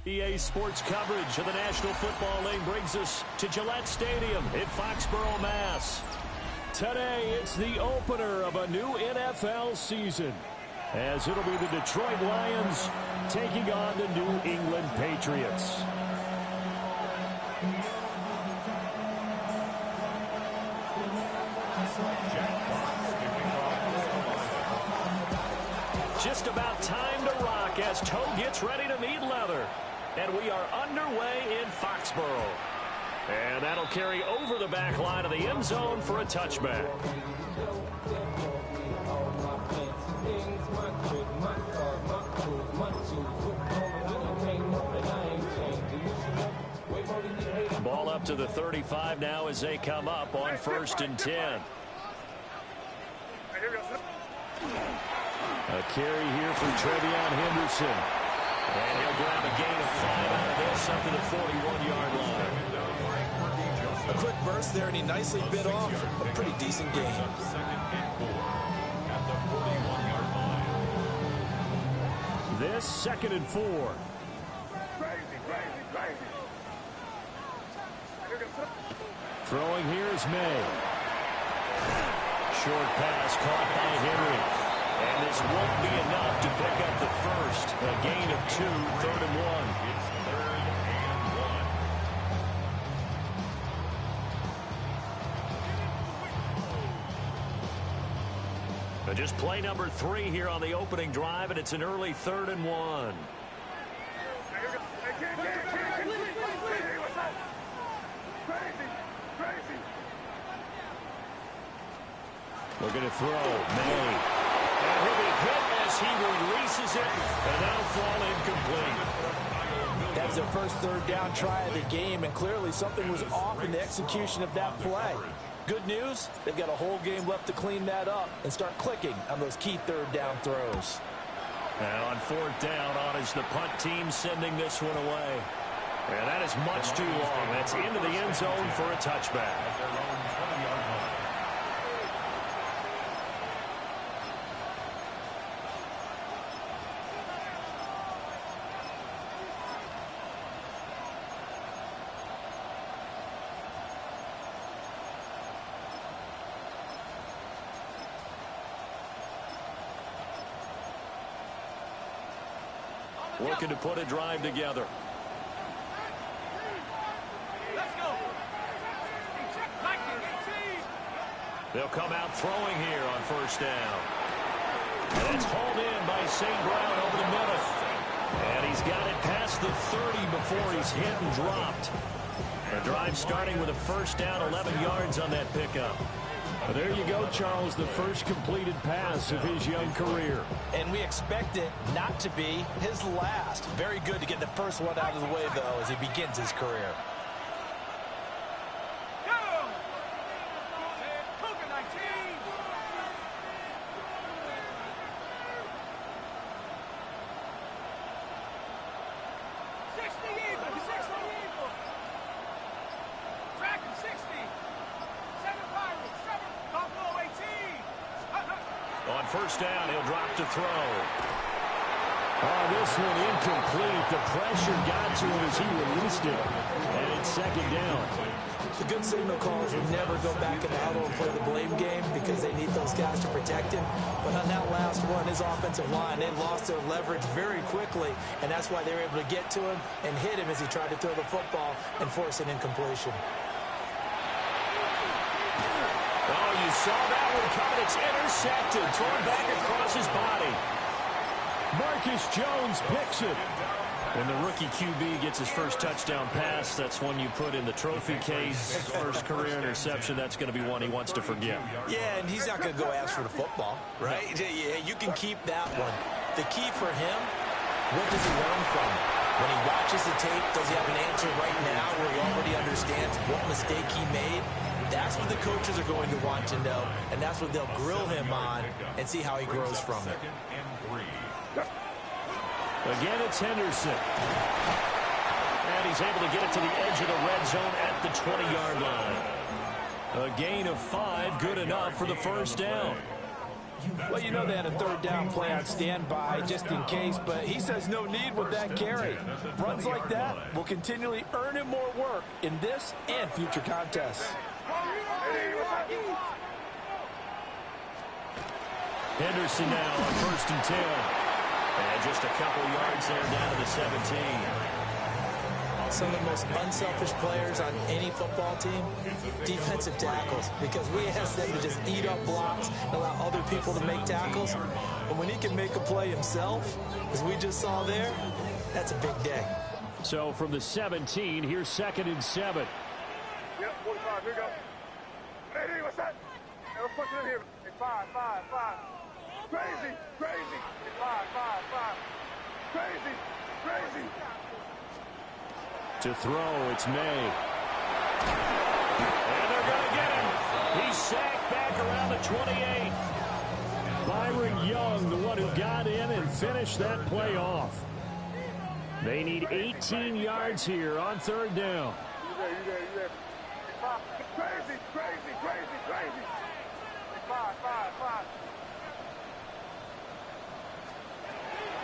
EA Sports coverage of the National Football League brings us to Gillette Stadium in Foxborough, Mass. Today, it's the opener of a new NFL season, as it'll be the Detroit Lions taking on the New England Patriots. Just about time to rock as Toe gets ready to meet leather. And we are underway in Foxborough. And that'll carry over the back line of the end zone for a touchback. Ball up to the 35 now as they come up on 1st and 10. A carry here for Trevion Henderson. And he'll grab a gain of 5 out of this up to the 41-yard line. A quick burst there, and he nicely bit off a pretty decent gain. This 2nd and 4. Throwing here is May. Short pass caught by Henry. And this won't be enough to pick up the first. A gain of 2, 3rd and 1. It's 3rd and 1. Just play number 3 here on the opening drive, and it's an early 3rd and 1. Looking to throw. May. And he'll be hit as he releases it, and that'll fall incomplete. That was their first 3rd down try of the game, and clearly something was off in the execution of that play. Good news, they've got a whole game left to clean that up and start clicking on those key 3rd down throws. And on 4th down, on is the punt team sending this one away. And that is much too long. That's into the end zone for a touchback. Looking to put a drive together. Let's go. They'll come out throwing here on 1st down. And it's hauled in by St. Brown over the middle. And he's got it past the 30 before he's hit and dropped. A drive starting with a 1st down, 11 yards on that pickup. Well, there you go, Charles, the first completed pass of his young career. And we expect it not to be his last. Very good to get the first one out of the way, though, as he begins his career. On 1st down, he'll drop to throw. Oh, this one incomplete. The pressure got to him as he released it. And it's 2nd down. The good signal callers will never go back in the huddle and play the blame game because they need those guys to protect him. But on that last one, his offensive line, they lost their leverage very quickly, and that's why they were able to get to him and hit him as he tried to throw the football and force an incompletion. Oh, you saw that one coming. It's intercepted, thrown back across his body. Marcus Jones picks it. When the rookie QB gets his first touchdown pass, that's one you put in the trophy case. First career interception, that's going to be one he wants to forget. Yeah, and he's not going to go ask for the football, right? Yeah, you can keep that one. The key for him, what does he learn from it? When he watches the tape, does he have an answer right now where he already understands what mistake he made? That's what the coaches are going to want to know, and that's what they'll grill him on and see how he grows from it. Again, it's Henderson. And he's able to get it to the edge of the red zone at the 20-yard line. A gain of 5, good enough for the first down. Well, you know they had a third down play on standby just in case, but he says no need with that carry. Runs like that will continually earn him more work in this and future contests. Henderson now on 1st and 10. And just a couple yards there down to the 17. Some of the most unselfish players on any football team, defensive tackles, because we ask them to just eat up blocks and allow other people to make tackles. But when he can make a play himself, as we just saw there, that's a big day. So from the 17, here's 2nd and 7. Yep, 45, here we go. Hey, what's that? Hey, let's push it in here. Hey, 5. Crazy. Hey, 5. Crazy. To throw, it's May. And they're going to get him. He's sacked back around the 28. Byron Young, the one who got in and finished that play off. They need 18 yards here on 3rd down. You there. Crazy. Hey, 5.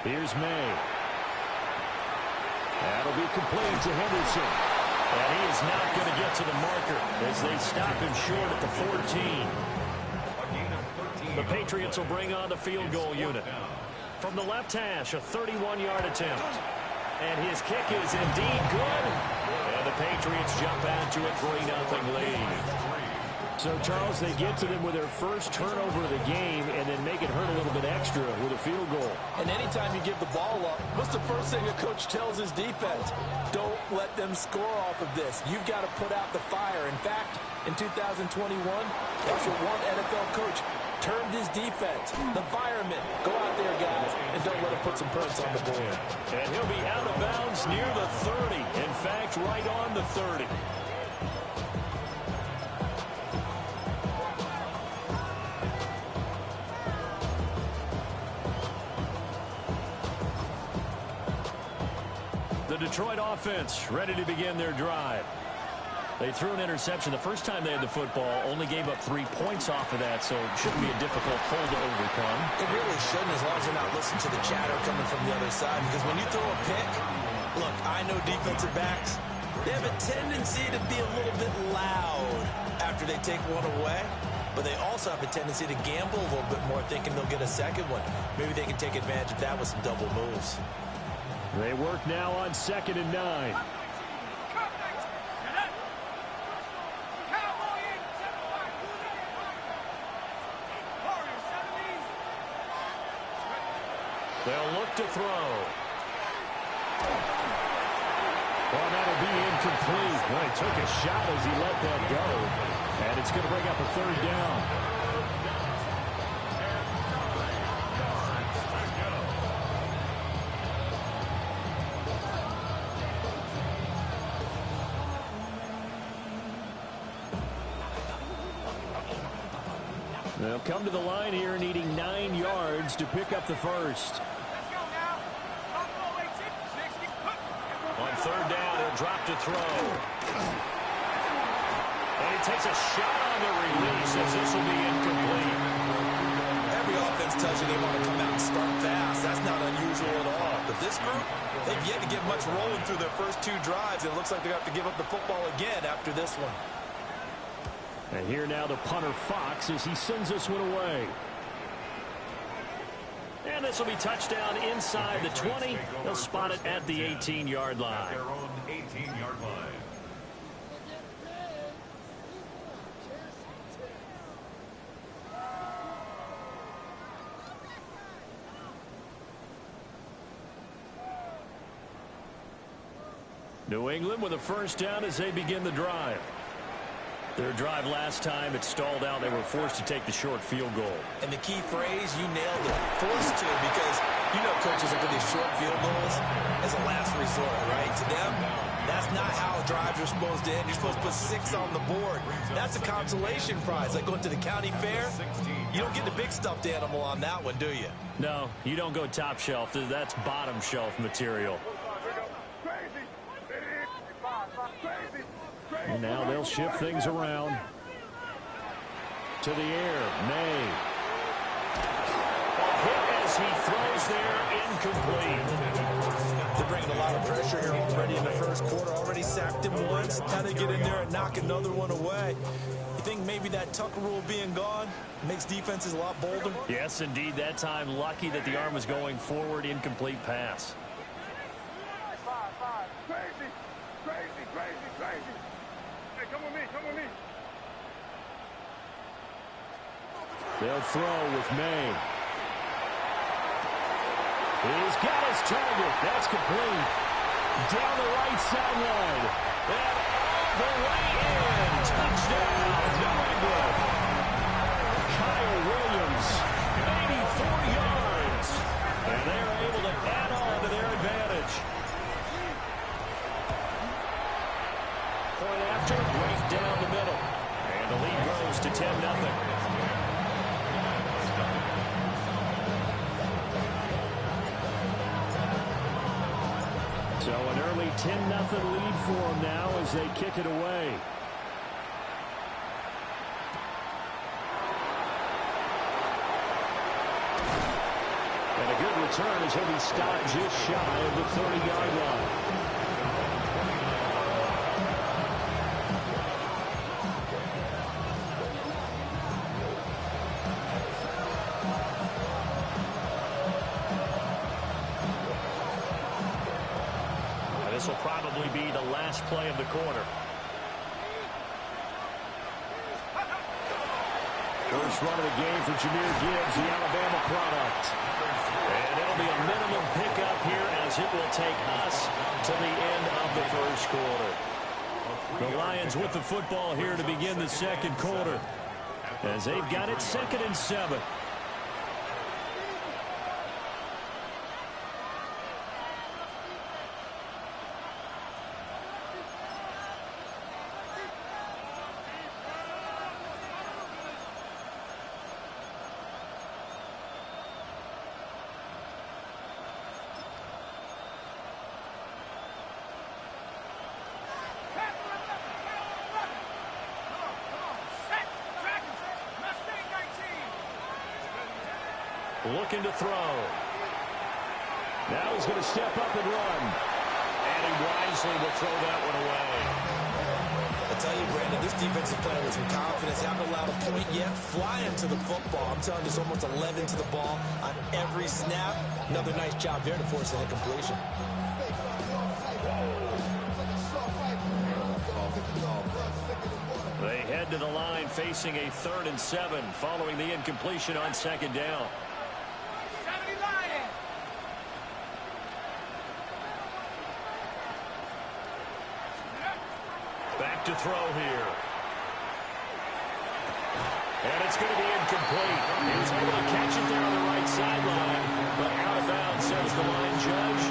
Here's May. That'll be complete to Henderson. And he is not going to get to the marker as they stop him short at the 14. The Patriots will bring on the field goal unit. From the left hash, a 31-yard attempt. And his kick is indeed good. And the Patriots jump out to a 3-0 lead. So, Charles, they get to them with their first turnover of the game and then make it hurt a little bit extra with a field goal. And anytime you give the ball up, what's the first thing a coach tells his defense? Don't let them score off of this. You've got to put out the fire. In fact, in 2021, that's what one NFL coach termed his defense. The firemen. Go out there, guys, and don't let them put some points on the board. And he'll be out of bounds near the 30. In fact, right on the 30. The Detroit offense ready to begin their drive. They threw an interception the first time they had the football, only gave up 3 points off of that, so it shouldn't be a difficult hole to overcome. It really shouldn't, as long as they're not listening to the chatter coming from the other side, because when you throw a pick, look, I know defensive backs, they have a tendency to be a little bit loud after they take one away, but they also have a tendency to gamble a little bit more, thinking they'll get a second one. Maybe they can take advantage of that with some double moves. They work now on 2nd and 9. They'll look to throw. Well, that'll be incomplete. Well, he took a shot as he let that go. And it's going to bring up a 3rd down. They'll come to the line here needing 9 yards to pick up the first. On 3rd down, he'll drop to throw. And he takes a shot on the release as this will be incomplete. Every offense tells you they want to come out and start fast. That's not unusual at all. But this group, they've yet to get much rolling through their first 2 drives. It looks like they're going to have to give up the football again after this one. And here now the punter Fox as he sends this one away. And this will be touchdown inside the 20. They'll spot it at the 18-yard line. Their own 18-yard line. New England with a first down as they begin the drive. Their drive last time, it stalled out. They were forced to take the short field goal. And the key phrase, you nailed it, forced to, because you know coaches look at these short field goals as a last resort, right? To them, that's not how drives are supposed to end. You're supposed to put 6 on the board. That's a consolation prize, like going to the county fair. You don't get the big stuffed animal on that one, do you? No, you don't go top shelf. That's bottom shelf material. And now they'll shift things around. To the air, May. Hit as he throws there, incomplete. They're bringing a lot of pressure here already in the first quarter. Already sacked him once. Now they get in there and knock another one away. You think maybe that Tucker rule being gone makes defenses a lot bolder? Yes, indeed. That time, lucky that the arm was going forward. Incomplete pass. Five. Crazy. Hey, come with me. They'll throw with May. He's got his target. That's complete. Down the right sideline. And all the way in. Touchdown, New England. Kyle Williams, 84 yards. And they're able to add on to their advantage. Point after, right down the middle. And the lead grows to 10-0. So an early 10-0 lead for them now as they kick it away. And a good return as he'll be stopped just shy of the 30-yard line. This will probably be the last play of the quarter. First run of the game for Jahmyr Gibbs, the Alabama product. And it'll be a minimum pickup here as it will take us to the end of the first quarter. The Lions with the football here to begin the second quarter as they've got it 2nd and 7. Looking to throw. Now he's going to step up and run. And he wisely will throw that one away. I tell you, Brandon, this defense is playing with some confidence. Haven't allowed a point yet. Flying to the football. I'm telling you, there's almost 11 to the ball on every snap. Another nice job there to force an incompletion. They head to the line facing a 3rd and 7 following the incompletion on 2nd down. Back to throw here. And it's going to be incomplete. He was able to catch it there on the right sideline, but out of bounds, says the line judge.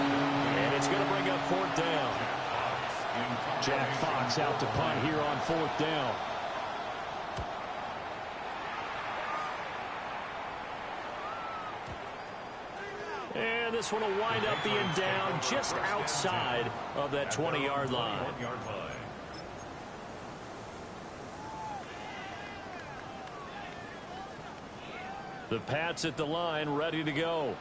And it's going to bring up 4th down. Jack Fox out to punt here on 4th down. And this one will wind up being down just outside of that 20-yard line. The Pats at the line, ready to go.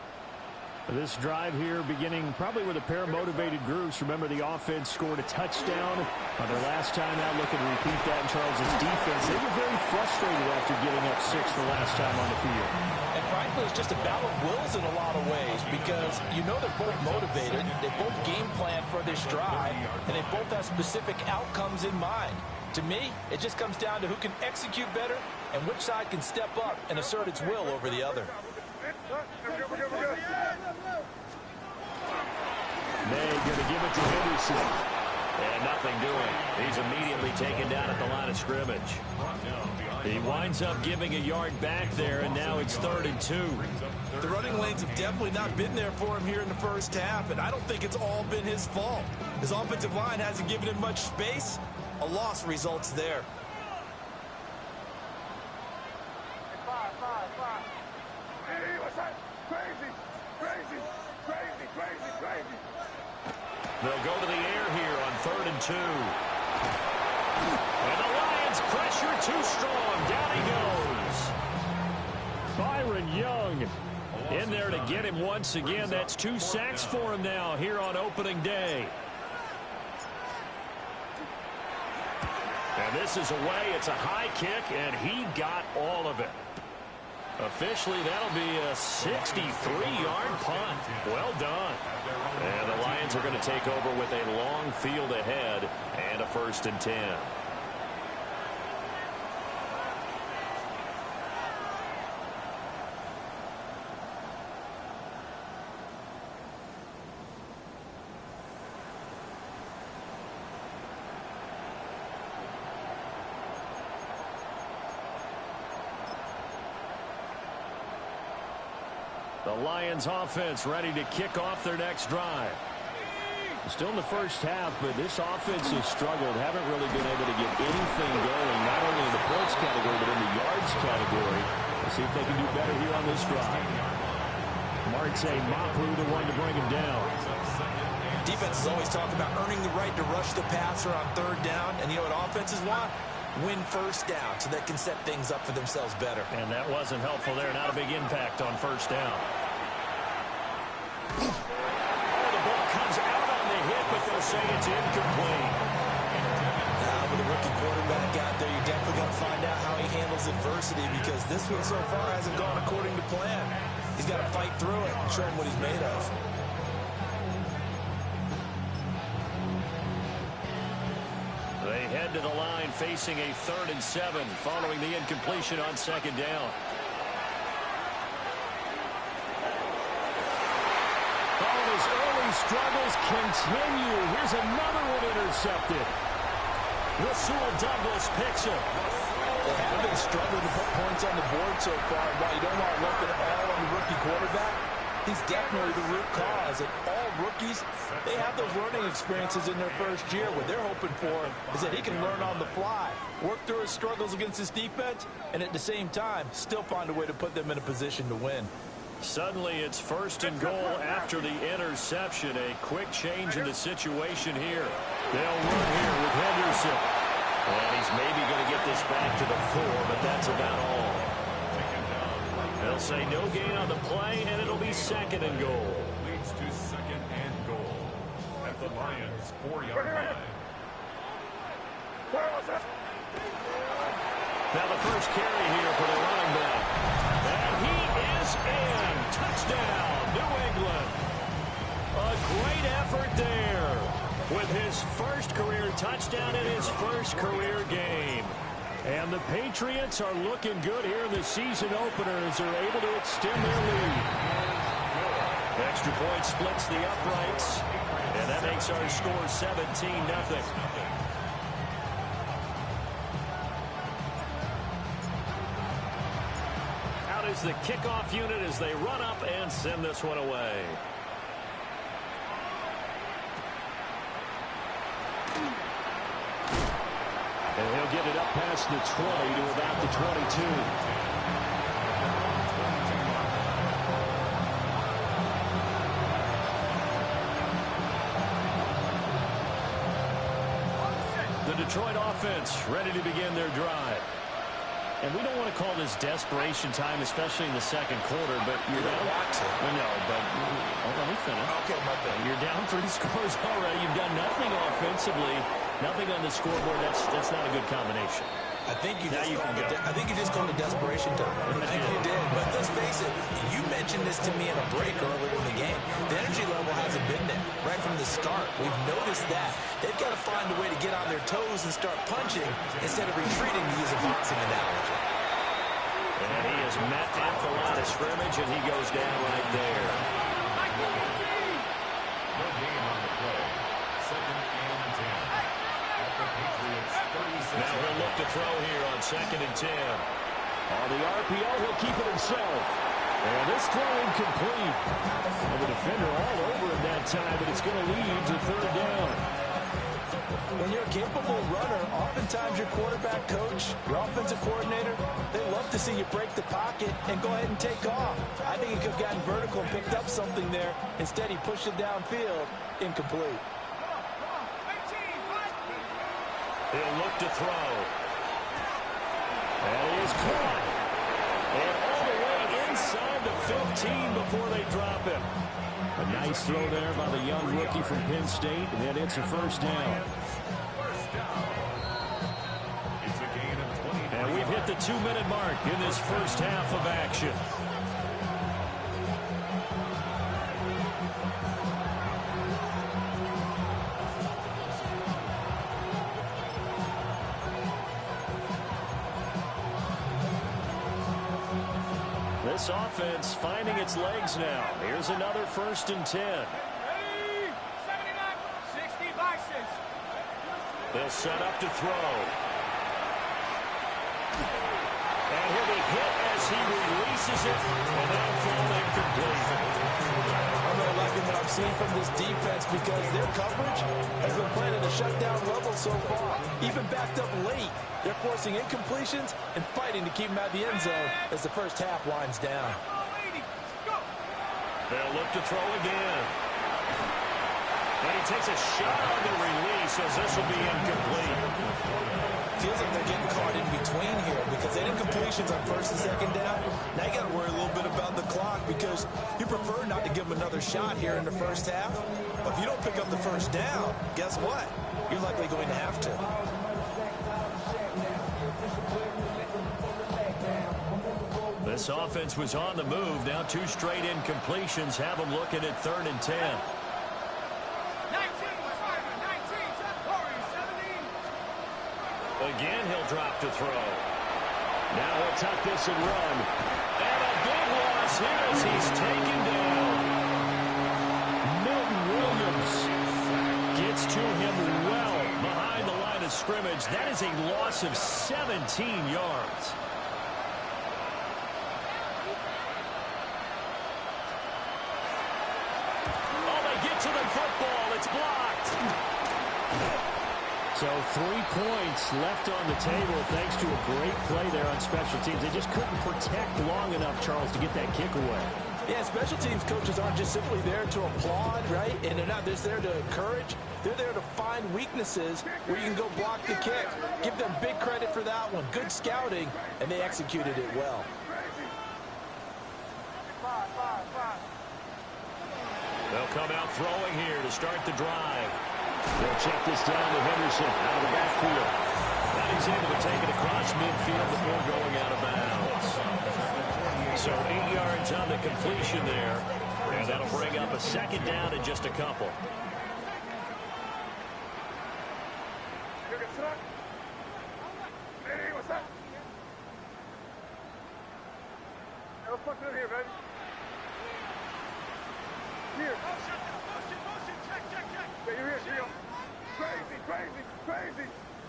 This drive here beginning probably with a pair of motivated groups. Remember, the offense scored a touchdown on their last time out. Looking to repeat that in Charles' defense. They were very frustrated after giving up 6 the last time on the field. And frankly, it's just a battle of wills in a lot of ways because you know they're both motivated. They both game plan for this drive, and they both have specific outcomes in mind. To me, it just comes down to who can execute better and which side can step up and assert its will over the other. May going to give it to Henderson. And nothing doing. He's immediately taken down at the line of scrimmage. He winds up giving a yard back there, and now it's 3rd and 2. The running lanes have definitely not been there for him here in the first half, and I don't think it's all been his fault. His offensive line hasn't given him much space. A loss results there. Hey, what's that? Crazy. They'll go to the air here on 3rd and 2. And the Lions pressure too strong. Down he goes. Byron Young in there to get him once again. That's 2 sacks for him now here on opening day. And this is away. It's a high kick, and he got all of it. Officially, that'll be a 63-yard punt. Well done. And the Lions are going to take over with a long field ahead and a 1st and 10. The Lions offense ready to kick off their next drive. Still in the first half, but this offense has struggled. Haven't really been able to get anything going, not only in the points category, but in the yards category. Let's see if they can do better here on this drive. Marte Mapu, the one to bring him down. Defenses always talk about earning the right to rush the passer on 3rd down. And you know what offenses want? Win 1st down so they can set things up for themselves better. And that wasn't helpful there. Not a big impact on 1st down. Oh, the ball comes out on the hit, but they'll say it's incomplete. Now, with a rookie quarterback out there, you're definitely going to find out how he handles adversity, because this one so far hasn't gone according to plan. He's got to fight through it and show him what he's made of. They head to the line facing a 3rd and 7 following the incompletion on 2nd down. Oh, his early struggles continue. Here's another one intercepted. Rasul Douglas picks it. They have been struggling to put points on the board so far. While you don't want to look at all on the rookie quarterback, he's definitely the root cause. And all rookies, they have those learning experiences in their first year. What they're hoping for is that he can learn on the fly, work through his struggles against his defense, and at the same time, still find a way to put them in a position to win. Suddenly it's 1st and goal after the interception. A quick change in the situation here. They'll run here with Henderson. And he's maybe going to get this back to the 4, but that's about all. They'll say no gain on the play, and it'll be 2nd and goal. Leads to 2nd and goal at the Lions' 4-yard line. Now the first carry here for the running back. And he is in. Touchdown, New England. A great effort there with his first career touchdown in his first career game. And the Patriots are looking good here in the season opener as they're able to extend their lead. Extra point splits the uprights, and that makes our score 17-0. Out is the kickoff unit as they run up and send this one away. And he'll get it up past the 20 to about the 22. The Detroit offense ready to begin their drive. And we don't want to call this desperation time, especially in the 2nd quarter, but you're down. I know, but let me finish. Okay, my bad. You're down 3 scores already. You've done nothing offensively, nothing on the scoreboard. That's not a good combination. I think you just called it desperation time. I think you did. But let's face it, you mentioned this to me in a break earlier in the game. The energy level hasn't been there right from the start. We've noticed that. They've got to find a way to get on their toes and start punching instead of retreating, to use a boxing analogy. And he is met at the line of scrimmage, and he goes down right there. No gain on the play. 2nd and 10. At the Patriots' 36. Now he'll look to throw here on 2nd and 10. On the RPO, he'll keep it himself. And this throw incomplete. And the defender all over him that time, but it's going to lead to 3rd down. When you're a capable runner, oftentimes your quarterback coach, your offensive coordinator, they love to see you break the pocket and go ahead and take off. I think he could have gotten vertical and picked up something there. Instead, he pushed it downfield, incomplete. He'll look to throw. And he is caught. And all the way 15 before they drop him. A nice throw there by the young rookie from Penn State, and it's a first down. It's a gain of 20. And we've hit the 2-minute mark in this first half of action. This offense finding its legs now. Here's another 1st and 10. Ready? 79, 60 vices. They'll set up to throw. And he'll be hit as he releases it, and that'll fall incomplete. I'm really liking what I've seen from this defense because their coverage has been playing at a shutdown level so far. Even backed up late, they're forcing incompletions and fighting to keep them out of the end zone as the first half winds down. They'll look to throw again. And he takes a shot on the release as this will be incomplete. Feels like they're getting caught in between here because they did completions on 1st and 2nd down. Now you got to worry a little bit about the clock because you prefer not to give them another shot here in the first half. But if you don't pick up the first down, guess what? You're likely going to have to. This offense was on the move. Now 2 straight incompletions have them looking at 3rd and 10. 19, 17. Again, he'll drop to throw. Now he'll tuck this and run. And a big loss here as he's taken down. Milton Williams gets to him well behind the line of scrimmage. That is a loss of 17 yards. Oh, they get to the football. It's blocked. So 3 points left on the table thanks to a great play there on special teams. They just couldn't protect long enough, Charles, to get that kick away. Yeah, special teams coaches aren't just simply there to applaud, right? And they're not just there to encourage. They're there to find weaknesses where you can go block the kick. Give them big credit for that one. Good scouting, and they executed it well. They'll come out throwing here to start the drive. They'll check this down to Henderson out of the backfield. And he's able to take it across midfield before going out of bounds. So 8 yards on the completion there. And that'll bring up a 2nd down in just a couple. Hey, what's that? Hey, let's punch it in here, baby. Here. Yeah, you're here, Gio. Crazy, crazy, crazy.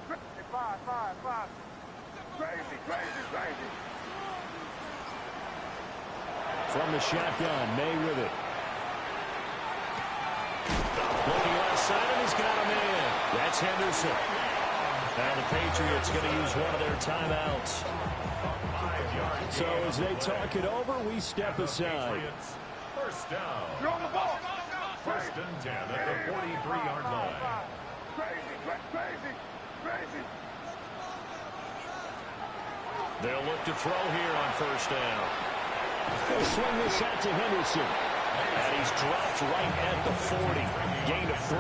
Hey, 5, 5, 5. Crazy, crazy, crazy. From the shotgun, May with it. Looking left side, and he's got him in. That's Henderson. Now the Patriots going to use one of their timeouts. So as they talk it over, we step aside. First down. You're on the ball. 1st and 10 at the 43-yard line. Crazy, crazy, crazy. They'll look to throw here on 1st down. They'll swing this out to Henderson. And he's dropped right at the 40. Gain of 3.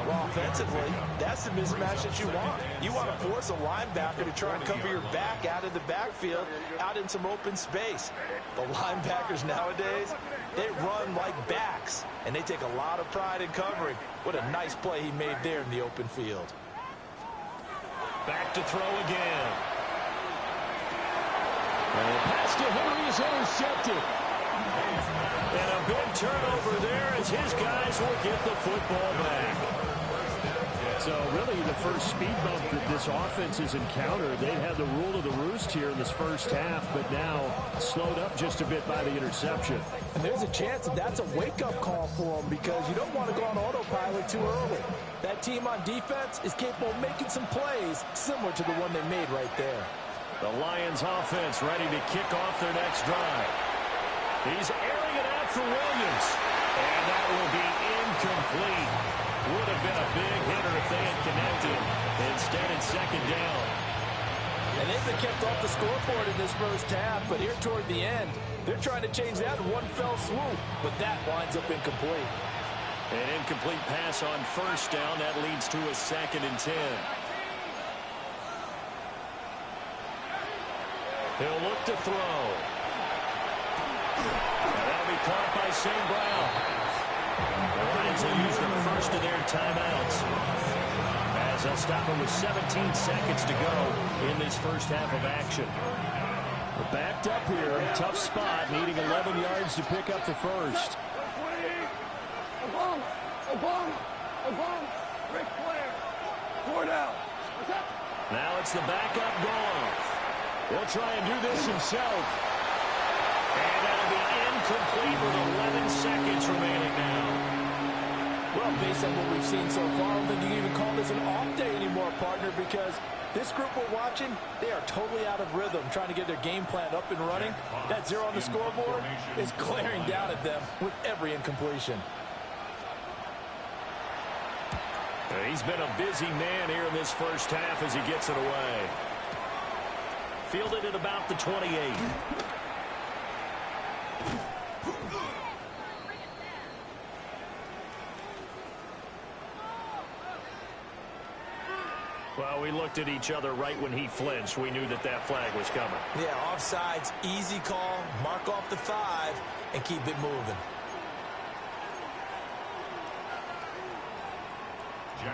Well, offensively, that's the mismatch that you want. You want to force a linebacker to try and cover your back out of the backfield, out in some open space. The linebackers nowadays, they run like backs, and they take a lot of pride in covering. What a nice play he made there in the open field. Back to throw again. And the pass to Henry is intercepted. And a big turnover there as his guys will get the football back. So really the first speed bump that this offense has encountered, they've had the rule of the roost here in this first half, but now slowed up just a bit by the interception. And there's a chance that that's a wake-up call for them because you don't want to go on autopilot too early. That team on defense is capable of making some plays similar to the one they made right there. The Lions offense ready to kick off their next drive. He's airing it out for Williams. And that will be incomplete. Would have been a big hitter if they had connected. Instead, it's 2nd down. And they've been kept off the scoreboard in this first half, but here toward the end, they're trying to change that in one fell swoop, but that winds up incomplete. An incomplete pass on first down. That leads to a 2nd and 10. He'll look to throw. And that'll be caught by St. Brown. The Lions will use the first of their timeouts, as they'll stop it with 17 seconds to go in this first half of action. We're backed up here. Tough spot, needing 11 yards to pick up the first. Obama, Rick Flair, 4 down. Now it's the backup Goff. He'll try and do this himself. And that'll be incomplete with 11 seconds remaining now. Well, based on what we've seen so far, I don't think you can even call this an off day anymore, partner, because this group we're watching, they are totally out of rhythm, trying to get their game plan up and running. That 0 on the scoreboard is glaring down at them with every incompletion. He's been a busy man here in this first half as he gets it away. Fielded at about the 28. Well, we looked at each other right when he flinched. We knew that that flag was coming. Yeah, offsides, easy call, mark off the 5, and keep it moving.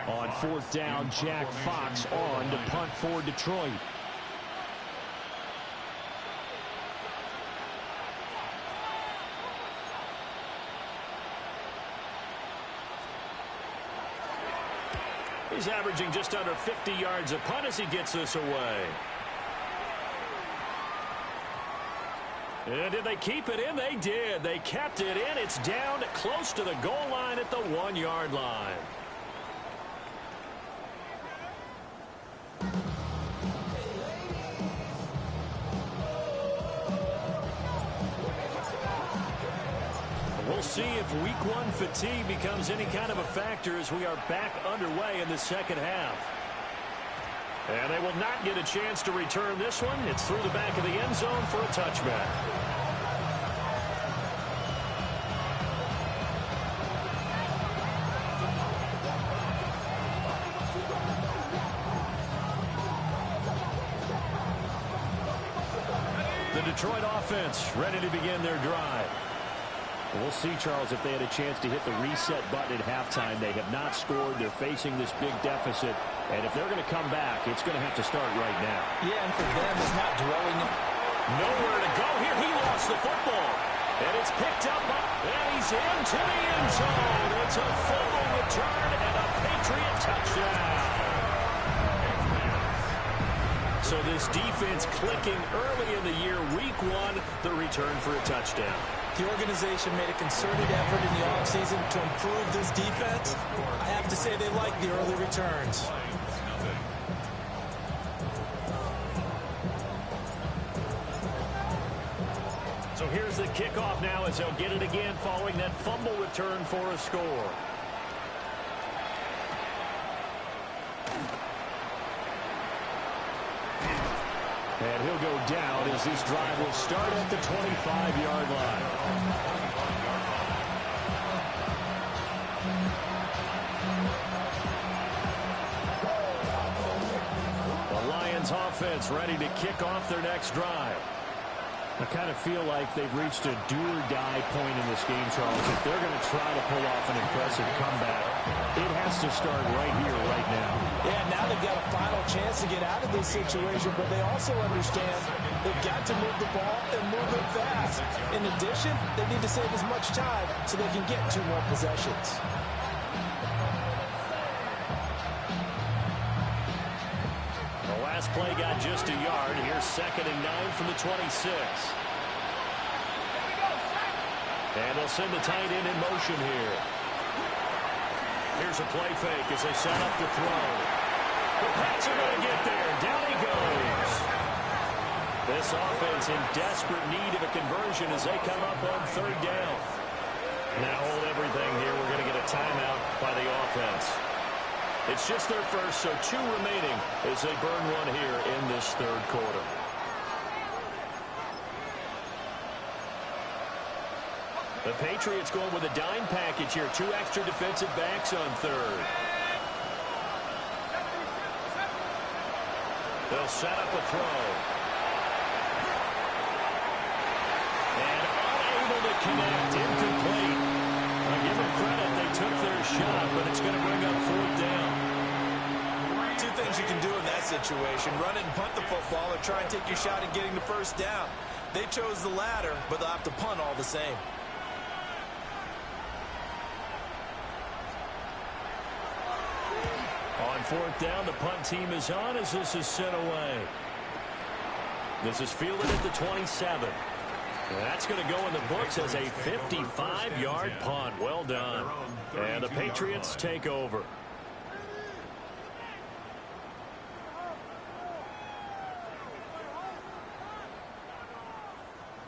On 4th down, Jack Fox on to punt for Detroit. He's averaging just under 50 yards a punt as he gets this away. And did they keep it in? They did. They kept it in. It's down close to the goal line at the 1-yard line. We'll see if week 1 fatigue becomes any kind of a factor as we are back underway in the second half. And they will not get a chance to return this one. It's through the back of the end zone for a touchback. The Detroit offense ready to begin their drive. We'll see, Charles, if they had a chance to hit the reset button at halftime. They have not scored. They're facing this big deficit. And if they're going to come back, it's going to have to start right now. Yeah, and for them, it's not dwelling. Nowhere to go here. He lost the football. And it's picked up, and he's into the end zone. It's a fumble return and a Patriot touchdown. So this defense clicking early in the year, week 1, the return for a touchdown. The organization made a concerted effort in the offseason to improve this defense. I have to say they like the early returns. So here's the kickoff now as they'll get it again following that fumble return for a score. And he'll go down as this drive will start at the 25-yard line. The Lions offense ready to kick off their next drive. I kind of feel like they've reached a do-or-die point in this game, Charles. If they're going to try to pull off an impressive comeback, it has to start right here, right now. Yeah, now they've got a final chance to get out of this situation, but they also understand they've got to move the ball and move it fast. In addition, they need to save as much time so they can get 2 more possessions. The last play got just a yard. Here's 2nd and 9 from the 26. And they'll send the tight end in motion here. Here's a play fake as they set up to throw. The Pats are going to get there. Down he goes. This offense in desperate need of a conversion as they come up on 3rd down. Now hold everything here. We're going to get a timeout by the offense. It's just their first, so 2 remaining as they burn one here in this third quarter. The Patriots going with a dime package here. 2 extra defensive backs on third. They'll set up a throw. And unable to connect. Incomplete. I'll give them credit. They took their shot, but it's going to bring up 4th down. 2 things you can do in that situation. Run it and punt the football or try and take your shot at getting the first down. They chose the latter, but they'll have to punt all the same. On 4th down, the punt team is on as this is sent away. This is fielded at the 27. That's going to go in the books as a 55-yard punt. Well done. And the Patriots take over.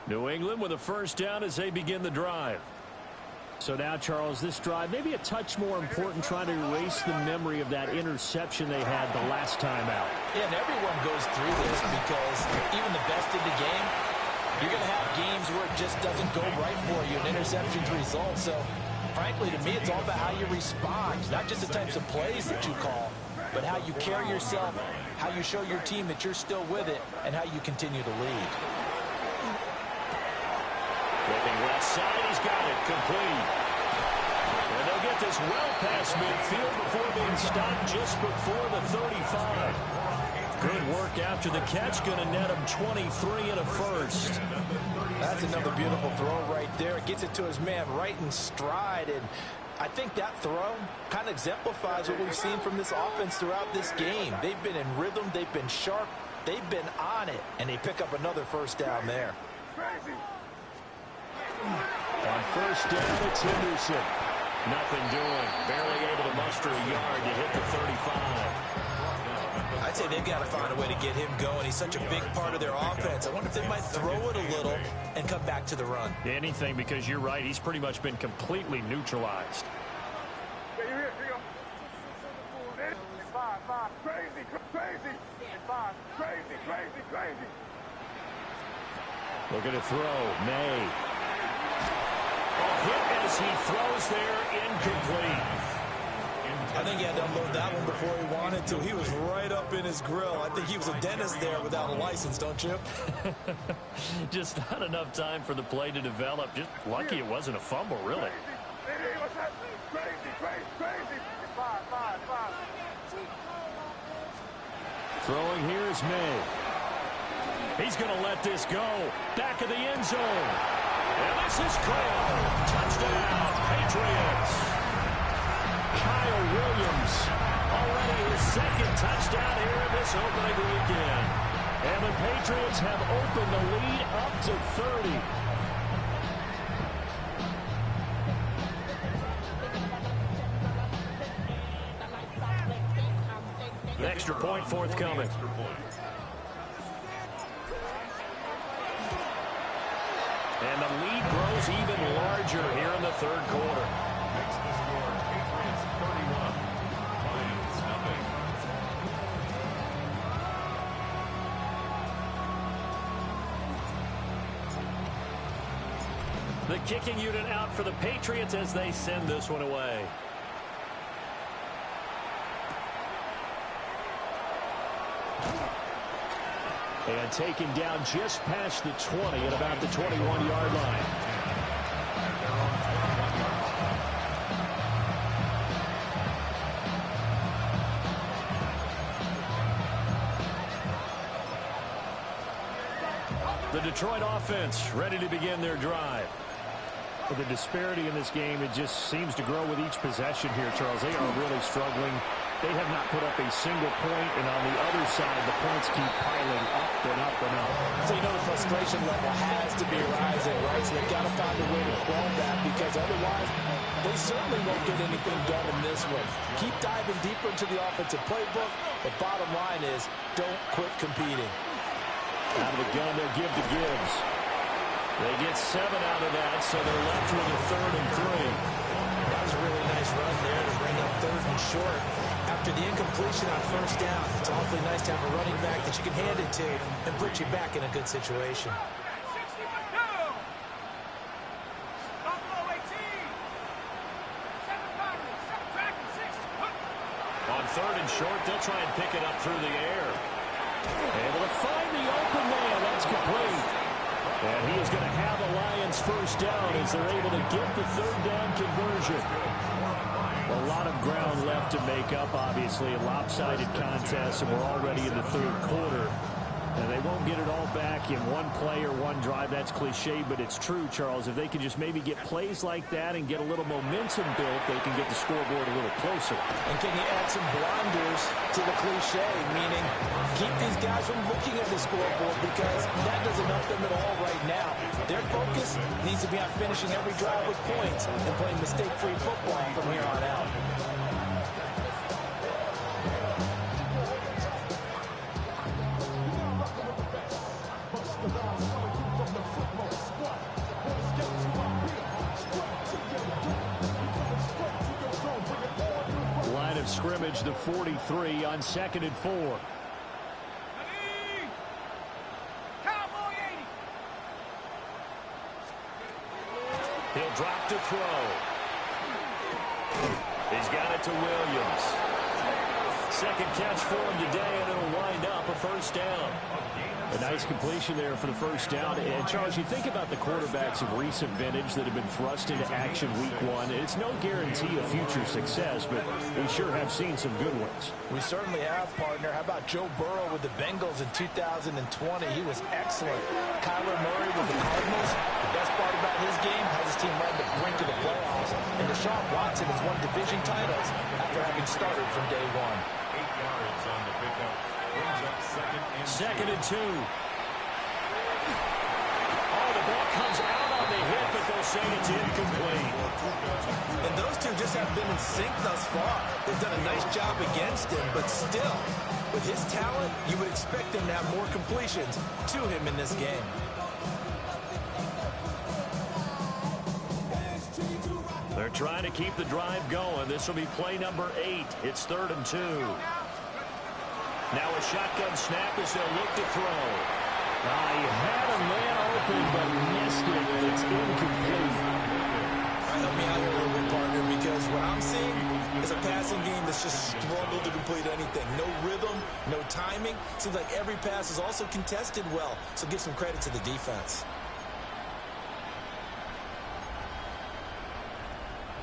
New England with a first down as they begin the drive. So now, Charles, this drive maybe a touch more important, trying to erase the memory of that interception they had the last time out. Yeah, and everyone goes through this because even the best in the game, you're going to have games where it just doesn't go right for you, and interceptions result. So, frankly, to me, it's all about how you respond, not just the types of plays that you call, but how you carry yourself, how you show your team that you're still with it, and how you continue to lead. Looking left side, he's got it complete. And they'll get this well past midfield before being stopped just before the 35. Good work after the catch, going to net him 23 and a first. That's another beautiful throw right there. Gets it to his man right in stride, and I think that throw kind of exemplifies what we've seen from this offense throughout this game. They've been in rhythm, they've been sharp, they've been on it, and they pick up another first down there. On first down, it's Henderson. Nothing doing. Barely able to muster a yard to hit the 35. I'd say they've got to find a way to get him going. He's such a big part of their offense. I wonder if they might throw it a little and come back to the run. Anything, because you're right. He's pretty much been completely neutralized. Yeah, you're here. Here you go. Five. Crazy. Five. Crazy. Looking to throw. May. Hit as he throws there, incomplete. I think he had to unload that one before he wanted to. He was right up in his grill. I think he was a dentist there without a license, don't you? Just not enough time for the play to develop. Just lucky it wasn't a fumble, really. What's that? Crazy. Five. Throwing here is May. He's going to let this go. Back of the end zone. And this is caught. Touchdown, Patriots. Kyle Williams, already his 2nd touchdown here in this opening weekend. And the Patriots have opened the lead up to 30. Extra point forthcoming. And the lead grows even larger here in the third quarter. Makes the score Patriots 31, Lions nothing. The kicking unit out for the Patriots as they send this one away. And taken down just past the 20 at about the 21-yard line. The Detroit offense ready to begin their drive. Well, the disparity in this game, it just seems to grow with each possession here, Charles. They are really struggling. They have not put up a single point, and on the other side, the points keep piling up and up and up. So you know the frustration level has to be rising, right? So they've got to find a way to quell that, because otherwise they certainly won't get anything done in this one. Keep diving deeper into the offensive playbook, but bottom line is don't quit competing. Out of the gun, they'll give to Gibbs. They get 7 out of that, so they're left with a 3rd and 3. that was a really nice run there to bring up 3rd and short. After the incompletion on 1st down, it's awfully nice to have a running back that you can hand it to and put you back in a good situation. On 3rd and short, they'll try and pick it up through the air. Able to find the open man. That's complete. And he is going to have the Lions 1st down as they're able to get the 3rd down conversion. A lot of ground left to make up, obviously. A lopsided contest, and we're already in the 3rd quarter. And they won't get it all back in one play or one drive. That's cliche, but it's true, Charles. If they can just maybe get plays like that and get a little momentum built, they can get the scoreboard a little closer. And can you add some blinders to the cliche, meaning keep these guys from looking at the scoreboard because that doesn't help them at all right now. Their focus needs to be on finishing every drive with points and playing mistake-free football from here on out. Line of scrimmage, the 43 on 2nd and 4. He'll drop to throw. He's got it to Williams. 2nd catch for him today, and it'll wind up a 1st down. A nice completion there for the 1st down. And, Charles, you think about the quarterbacks of recent vintage that have been thrust into action week 1. It's no guarantee of future success, but we sure have seen some good ones. We certainly have, partner. How about Joe Burrow with the Bengals in 2020? He was excellent. Kyler Murray with the Cardinals. The best part about his game has his team right at the brink of the playoffs. And Deshaun Watson has won division titles after having started from day 1. 8 yards on the pickup. Brings up 2nd and 2. Oh, the ball comes out on the hit, but they'll say it's incomplete. And those two just have been in sync thus far. They've done a nice job against him, but still, with his talent, you would expect him to have more completions to him in this game. They're trying to keep the drive going. This will be play number 8. It's 3rd and 2. Now a shotgun snap as they'll look to throw. He had a man open, but missed it, and it's incomplete. Help me out here a little bit, partner, because what I'm seeing is a passing game that's just struggled to complete anything. No rhythm, no timing. Seems like every pass is also contested well, so give some credit to the defense.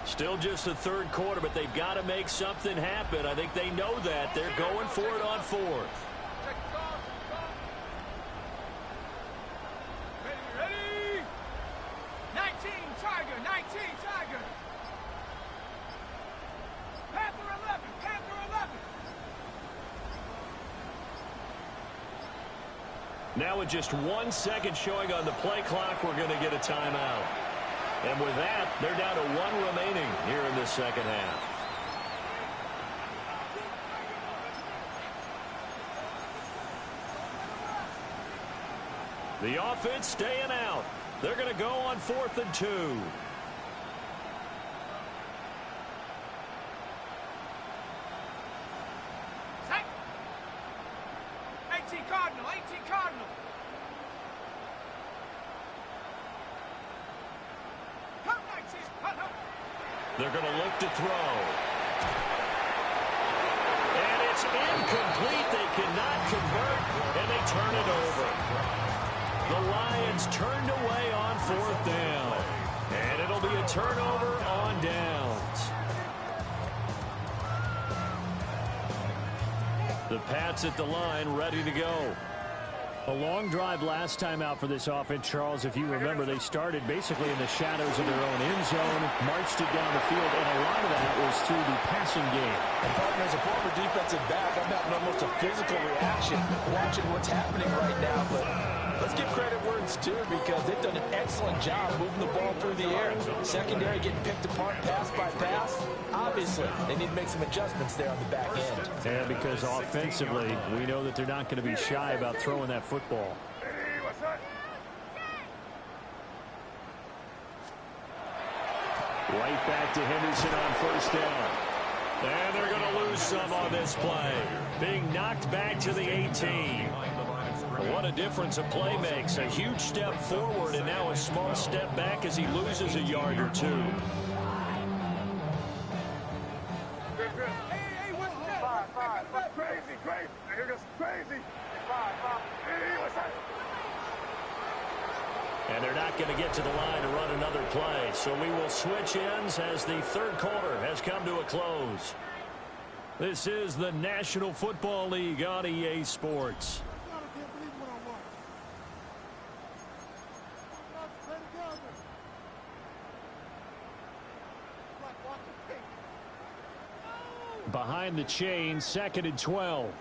Still just the 3rd quarter, but they've got to make something happen. I think they know that. They're going for it on 4th. Ready? 19, Tiger, 19, Tiger. Panther 11, Panther 11. Now with just 1 second showing on the play clock, we're going to get a timeout. And with that, they're down to 1 remaining here in the 2nd half. The offense staying out. They're going to go on 4th and 2. Set. 18 Cardinal, 18 Cardinal. They're going to look to throw. And it's incomplete. They cannot convert, and they turn it over. The Lions turned away on 4th down. And it'll be a turnover on downs. The Pats at the line, ready to go. A long drive last time out for this offense, Charles. If you remember, they started basically in the shadows of their own end zone, marched it down the field, and a lot of that was through the passing game. And partner, as a former defensive back, I'm having almost a physical reaction watching what's happening right now. But let's give credit where it's due because they've done an excellent job moving the ball through the air. Secondary getting picked apart pass by pass. Obviously, they need to make some adjustments there on the back end. Yeah, because offensively, we know that they're not going to be shy about throwing that football. Hey, what's that? Right back to Henderson on first down. And they're going to lose some on this play. Being knocked back to the 18. What a difference a play makes. A huge step forward and now a small step back as he loses a yard or two. Crazy, crazy. Here goes crazy. 5. Hey, what's that? And they're not going to get to the line to run another play. So we will switch ends as the third quarter has come to a close. This is the National Football League on EA Sports. Behind the chain, 2nd and 12.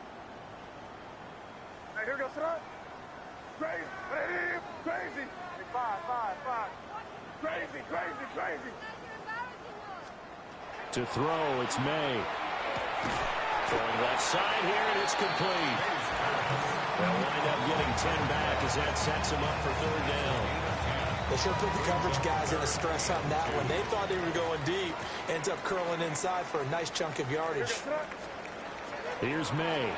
Hey, here goes son. Crazy. Hey, crazy. 5. Crazy. To throw, it's May. Throwing left side here, and it's complete. They'll wind up getting 10 back as that sets them up for third down. They sure put the coverage guys in a stress on that one. They thought they were going deep. Ends up curling inside for a nice chunk of yardage. Here's May.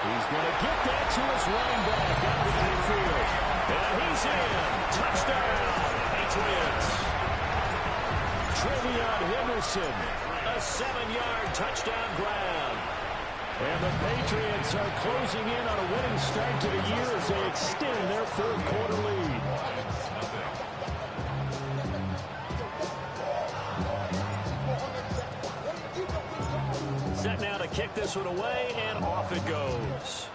He's going to get that to his running back out of the midfield. And he's in. Touchdown, Patriots. Trevion Henderson. A 7-yard touchdown grab. And the Patriots are closing in on a winning start to the year as they extend their third quarter lead. Set now to kick this one away, and off it goes.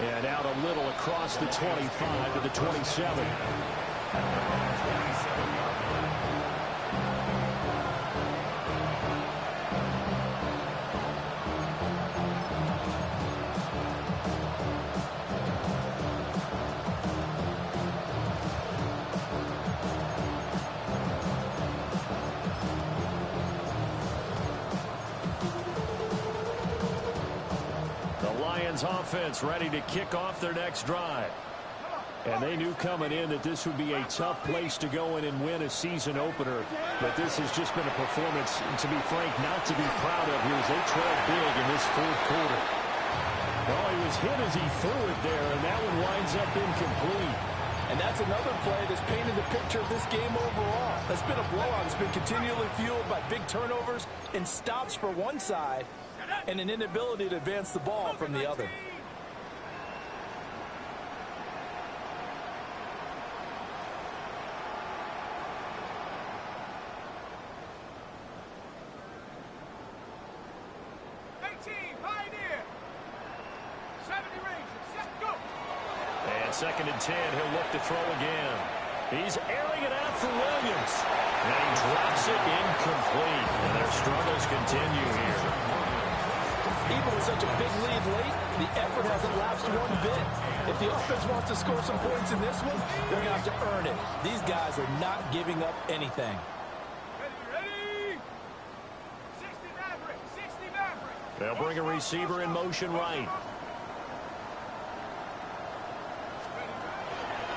And out a little across the 25 to the 27. Offense ready to kick off their next drive. And they knew coming in that this would be a tough place to go in and win a season opener. But this has just been a performance, to be frank, not to be proud of here as they trailed big in this fourth quarter. Well, he was hit as he threw it there, and that one winds up incomplete. And that's another play that's painted the picture of this game overall. That's been a blowout. It's been continually fueled by big turnovers and stops for one side and an inability to advance the ball from the other. And 2nd and 10, he'll look to throw again. He's airing it out for Williams. And he drops it incomplete. And their struggles continue here. Even with such a big lead late, the effort hasn't lapsed one bit. If the offense wants to score some points in this one, they're going to have to earn it. These guys are not giving up anything. Ready? 60 Maverick. They'll bring a receiver in motion right.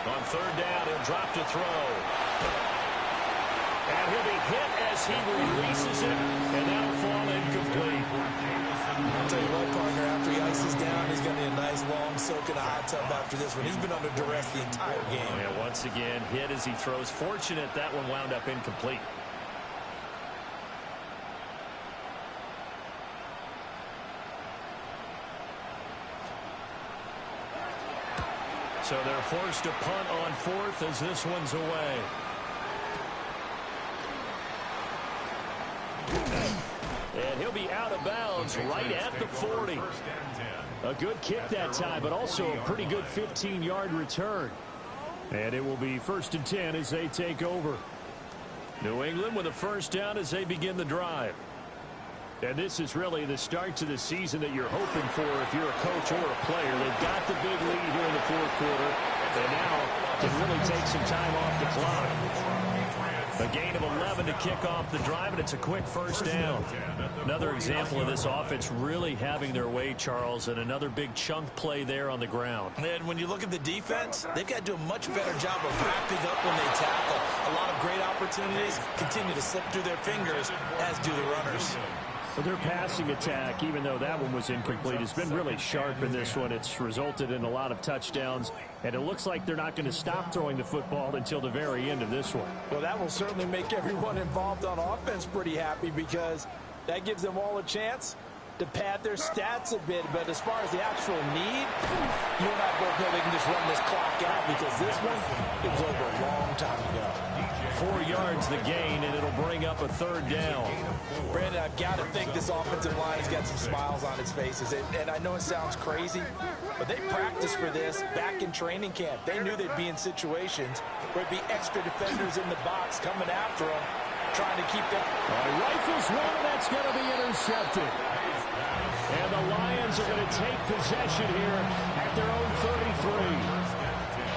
On third down, he'll drop to throw. And he'll be hit as he releases it, and that'll fall incomplete. I'll tell you what, partner, after he ices down, he's going to need a nice long soak in a hot tub after this one. He's been under duress the entire game. And once again, hit as he throws. Fortunate that one wound up incomplete. So they're forced to punt on fourth as this one's away. And he'll be out of bounds right at the 40. A good kick that time, but also a pretty good 15-yard return. And it will be 1st and 10 as they take over. New England with a first down as they begin the drive. And this is really the start to the season that you're hoping for if you're a coach or a player. They've got the big lead here in the fourth quarter, and now can really take some time off the clock. A gain of 11 to kick off the drive, and it's a quick first down. Another example of this offense really having their way, Charles, and another big chunk play there on the ground. And when you look at the defense, they've got to do a much better job of wrapping up when they tackle. A lot of great opportunities continue to slip through their fingers, as do the runners. Well, their passing attack, even though that one was incomplete, has been really sharp in this one. It's resulted in a lot of touchdowns, and it looks like they're not going to stop throwing the football until the very end of this one. Well, that will certainly make everyone involved on offense pretty happy because that gives them all a chance to pad their stats a bit. But as far as the actual need, you and I both know they can just run this clock out because this one, it was over a long time ago. 4 yards the gain, and it'll bring up a third down. Brandon, I've got to think this offensive line has got some smiles on its faces. And I know it sounds crazy, but they practiced for this back in training camp. They knew they'd be in situations where there'd be extra defenders in the box coming after them, trying to keep them. Rifles one, and that's going to be intercepted. And the Lions are going to take possession here at their own 33.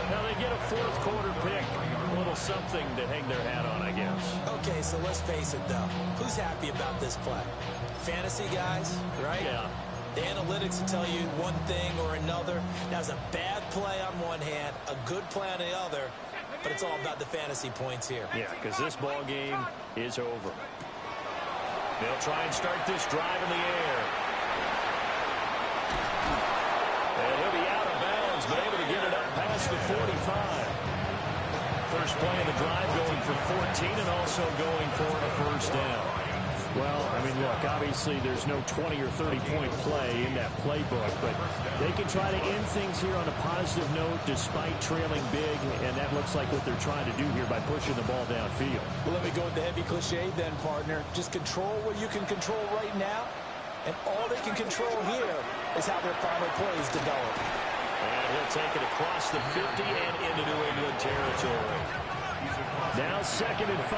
Now they get a fourth quarter pick. A little something to hang their hat on, I guess. Okay, so let's face it, though. Who's happy about this play? Fantasy guys, right? Yeah. The analytics will tell you one thing or another. That was a bad play on one hand, a good play on the other, but it's all about the fantasy points here. Yeah, because this ball game is over. They'll try and start this drive in the air. And he'll be out of bounds, but able to get it up past the 45. First play of the drive going for 14 and also going for a first down. Well, I mean, look, obviously there's no 20 or 30-point play in that playbook, but they can try to end things here on a positive note despite trailing big, and that looks like what they're trying to do here by pushing the ball downfield. Well, let me go with the heavy cliche then, partner. Just control what you can control right now, and all they can control here is how their final plays develop. And he'll take it across the 50 and into New England territory. Now 2nd and 5.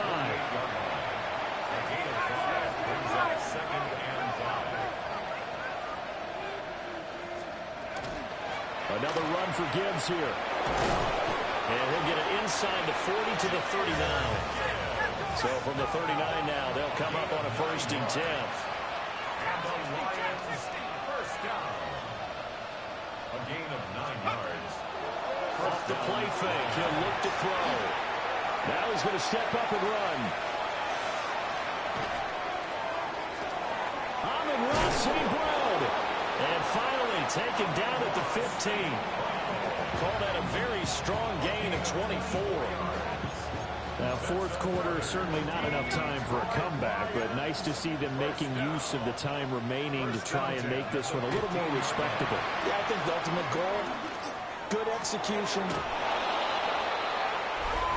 Another run for Gibbs here. And he'll get it inside the 40 to the 39. So from the 39 now, they'll come up on a 1st and 10. And the Lions first down. A gain of 9 yards. Off the play fake, he'll look to throw. Now he's going to step up and run. Amon-Ra St. Brown. And finally taken down at the 15. Called that a very strong gain of 24. Now, 4th quarter, certainly not enough time for a comeback, but nice to see them making use of the time remaining to try and make this one a little more respectable. Yeah, I think the ultimate goal, good execution.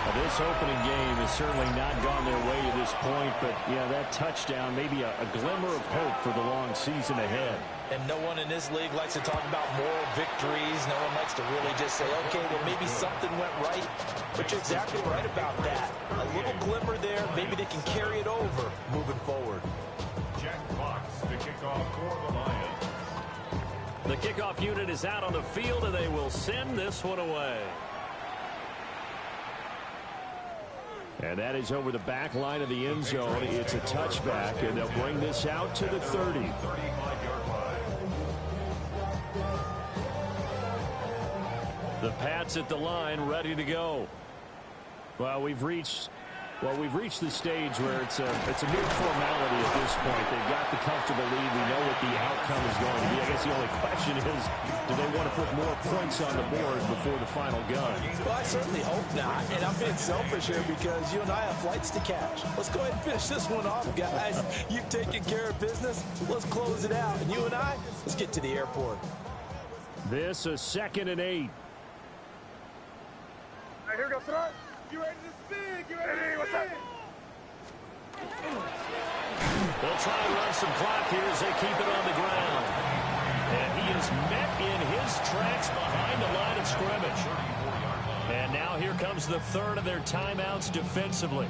Now, this opening game has certainly not gone their way to this point, but, yeah, that touchdown, maybe a glimmer of hope for the long season ahead. And no one in this league likes to talk about moral victories. No one likes to really just say, okay, well, maybe something went right. But you're exactly right about that. A little glimmer there. Maybe they can carry it over moving forward. Jack Fox to kick off for the Lions. The kickoff unit is out on the field, and they will send this one away. And that is over the back line of the end zone. It's a touchback, and they'll bring this out to the 30. 35-yard line. The Pats at the line, ready to go. Well, we've reached the stage where it's a mere formality at this point. They've got the comfortable lead. We know what the outcome is going to be. I guess the only question is, do they want to put more points on the board before the final gun? Well, I certainly hope not. And I'm being selfish here because you and I have flights to catch. Let's go ahead and finish this one off, guys. You've taken care of business. Let's close it out. And you and I, let's get to the airport. This a 2nd and 8. Hey, here we go, start. You ready to spin? You ready to spin? They'll try and run some clock here as they keep it on the ground. And he is met in his tracks behind the line of scrimmage. And now here comes the 3rd of their timeouts defensively.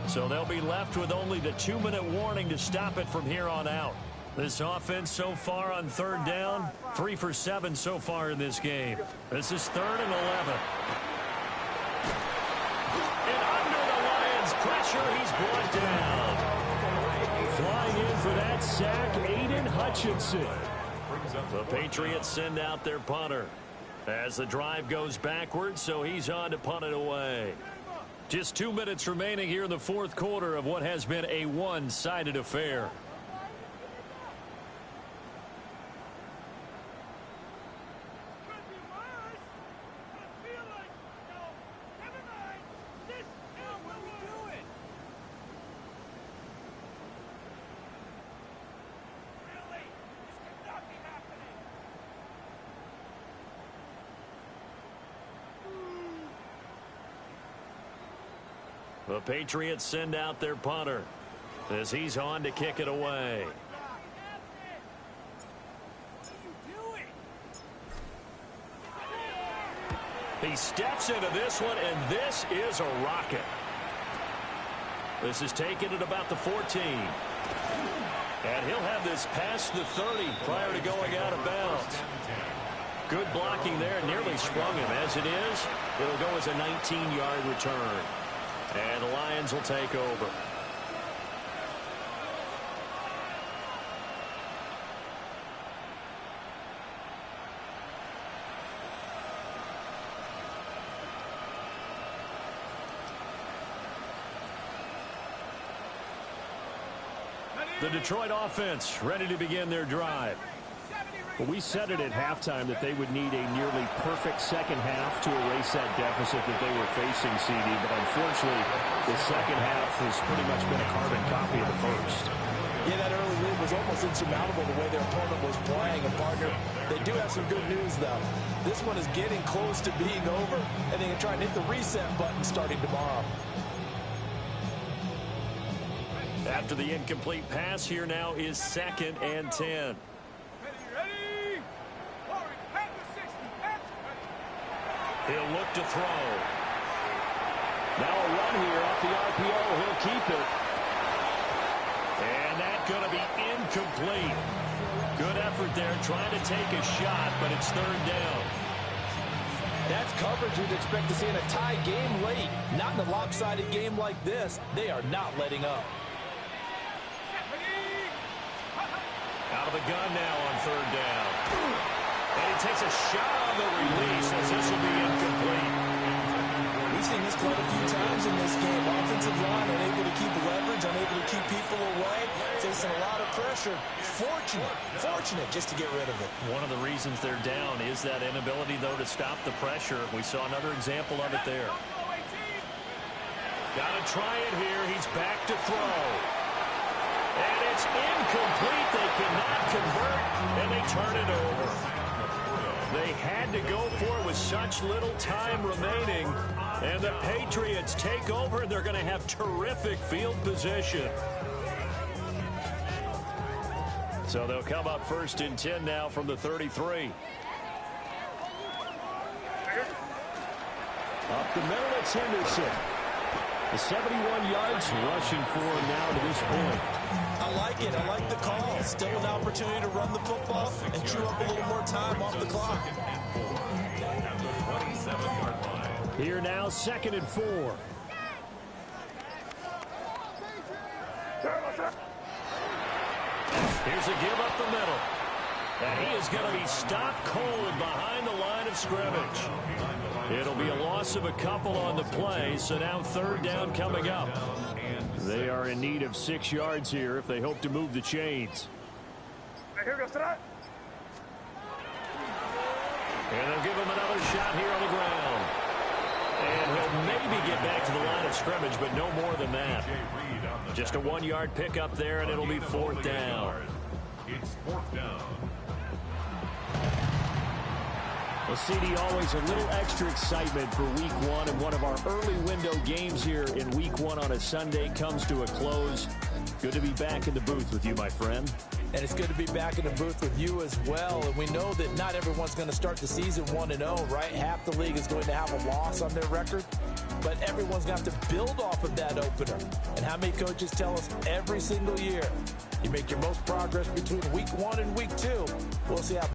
So they'll be left with only the 2-minute warning to stop it from here on out. This offense so far on 3rd down, 3 for 7 so far in this game. This is 3rd and 11. And under the Lions' pressure. He's brought down. Flying in for that sack, Aiden Hutchinson. The Patriots send out their punter as the drive goes backwards, so he's on to punt it away. Just 2 minutes remaining here in the fourth quarter of what has been a one-sided affair. The Patriots send out their punter as he's on to kick it away. He steps into this one, and this is a rocket. This is taken at about the 14. And he'll have this past the 30 prior to going out of bounds. Good blocking there, nearly sprung him. As it is, it'll go as a 19-yard return. And the Lions will take over. The Detroit offense ready to begin their drive. Well, we said it at halftime that they would need a nearly perfect second half to erase that deficit that they were facing, CD. But unfortunately, the second half has pretty much been a carbon copy of the first. Yeah, that early lead was almost insurmountable the way their opponent was playing. And, partner, they do have some good news, though. This one is getting close to being over, and they can try and hit the reset button starting tomorrow. After the incomplete pass, here now is 2nd and 10. He'll look to throw. Now a run here off the RPO. He'll keep it. And that's going to be incomplete. Good effort there trying to take a shot, but it's 3rd down. That's coverage you'd expect to see in a tie game late. Not in a lopsided game like this. They are not letting up. Out of the gun now on 3rd down. And he takes a shot on the release as this will be incomplete. We've seen this quite a few times in this game. Offensive line unable to keep leverage, unable to keep people away, facing a lot of pressure. Fortunate just to get rid of it. One of the reasons they're down is that inability, though, to stop the pressure. We saw another example of it there. Got to try it here. He's back to throw. And it's incomplete. They cannot convert, and they turn it over. They had to go for it with such little time remaining. And the Patriots take over, and they're going to have terrific field position. So they'll come up 1st and 10 now from the 33. Up the middle, it's Henderson. The 71 yards rushing for him now to this point. I like it. I like the call. Still an opportunity to run the football and chew up a little more time off the clock. Here now, 2nd and 4. Here's a give up the middle. And he is going to be stopped cold behind the line of scrimmage. It'll be a loss of a couple on the play, so now 3rd down coming up. They are in need of 6 yards here if they hope to move the chains. Here goes tonight. And they'll give him another shot here on the ground. And he'll maybe get back to the line of scrimmage, but no more than that. Just a 1-yard pickup there, and it'll be 4th down. It's 4th down. Well, CD, always a little extra excitement for Week 1, and one of our early window games here in Week 1 on a Sunday comes to a close. Good to be back in the booth with you, my friend. And it's good to be back in the booth with you as well. And we know that not everyone's going to start the season 1-0, right? Half the league is going to have a loss on their record. But everyone's got to build off of that opener. And how many coaches tell us every single year, you make your most progress between Week 1 and Week 2. We'll see how